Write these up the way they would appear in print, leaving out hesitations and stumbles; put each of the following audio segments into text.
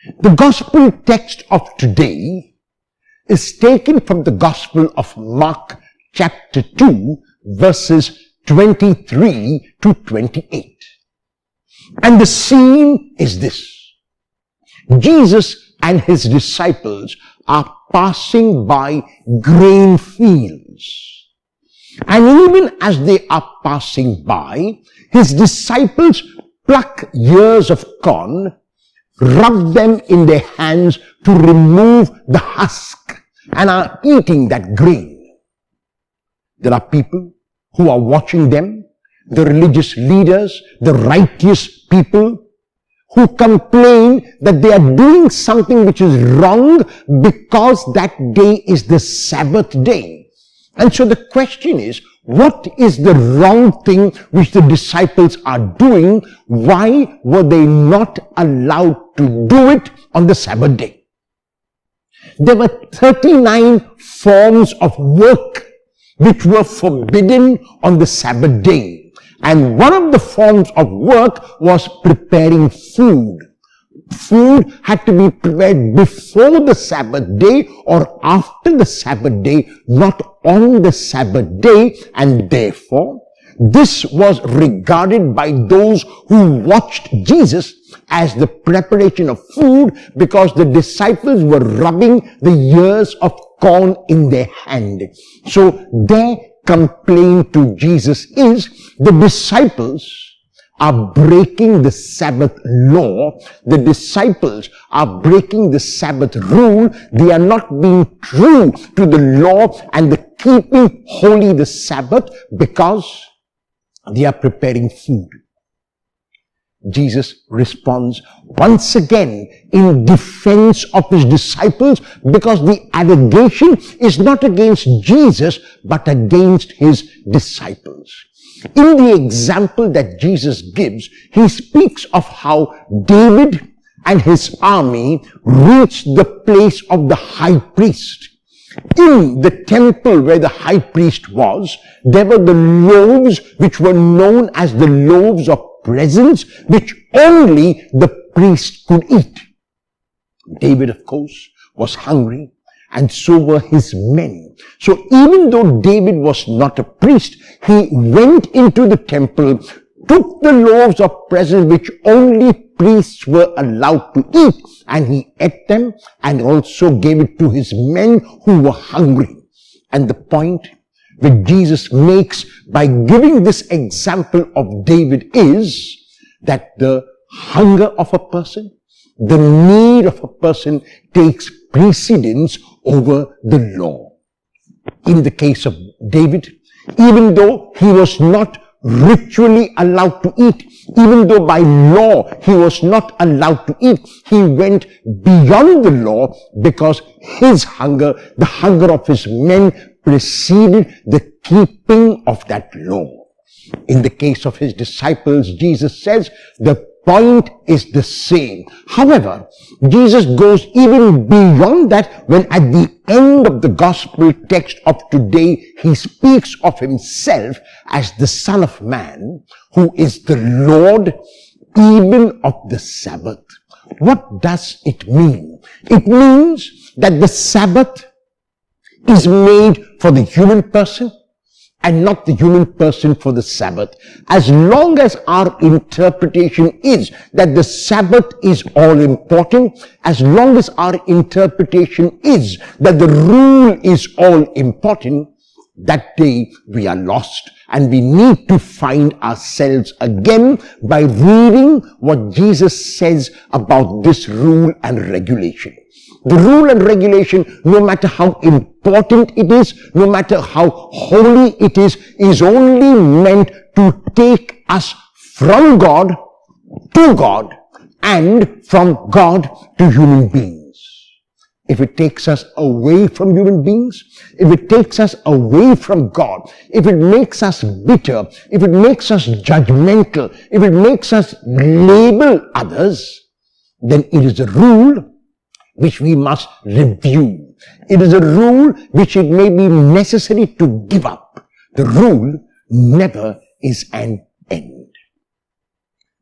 The gospel text of today is taken from the Gospel of Mark chapter 2 verses 23 to 28. And the scene is this. Jesus and his disciples are passing by grain fields. And even as they are passing by, his disciples pluck ears of corn, rub them in their hands to remove the husk, and are eating that grain. There are people who are watching them, the religious leaders, the righteous people, who complain that they are doing something which is wrong because that day is the Sabbath day. And so the question is, what is the wrong thing which the disciples are doing? Why were they not allowed to do it on the Sabbath day? There were 39 forms of work which were forbidden on the Sabbath day. And one of the forms of work was preparing food. Food had to be prepared before the Sabbath day or after the Sabbath day, not on the Sabbath day. And therefore, this was regarded by those who watched Jesus as the preparation of food, because the disciples were rubbing the ears of corn in their hand. So their complaint to Jesus is, the disciples are breaking the Sabbath law. The disciples are breaking the Sabbath rule. They are not being true to the law and the keeping holy the Sabbath because they are preparing food. Jesus responds once again in defense of his disciples, because the allegation is not against Jesus but against his disciples. In the example that Jesus gives, he speaks of how David and his army reached the place of the high priest. In the temple where the high priest was, there were the loaves which were known as the loaves of presence, which only the priest could eat. David, of course, was hungry, and so were his men. So even though David was not a priest, he went into the temple, took the loaves of presence which only priests were allowed to eat, and he ate them and also gave it to his men who were hungry. And the point that Jesus makes by giving this example of David is that the hunger of a person, the need of a person takes precedence over the law. In the case of David, even though he was not ritually allowed to eat, even though by law he was not allowed to eat, he went beyond the law because his hunger, the hunger of his men, preceded the keeping of that law. In the case of his disciples, Jesus says the point is the same. However, Jesus goes even beyond that when at the end of the gospel text of today, he speaks of himself as the Son of Man, who is the Lord even of the Sabbath. What does it mean? It means that the Sabbath is made for the human person and not the human person for the Sabbath. As long as our interpretation is that the Sabbath is all important, as long as our interpretation is that the rule is all important, that day we are lost, and we need to find ourselves again by reading what Jesus says about this rule and regulation. The rule and regulation, no matter how important it is, no matter how holy it is only meant to take us from God to God and from God to human beings. If it takes us away from human beings, if it takes us away from God, if it makes us bitter, if it makes us judgmental, if it makes us label others, then it is a rule which we must review. It is a rule which it may be necessary to give up. The rule never is an end.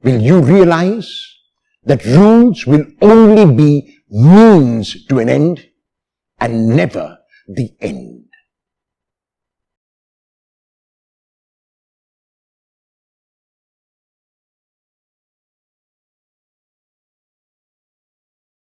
Will you realize that rules will only be means to an end and never the end.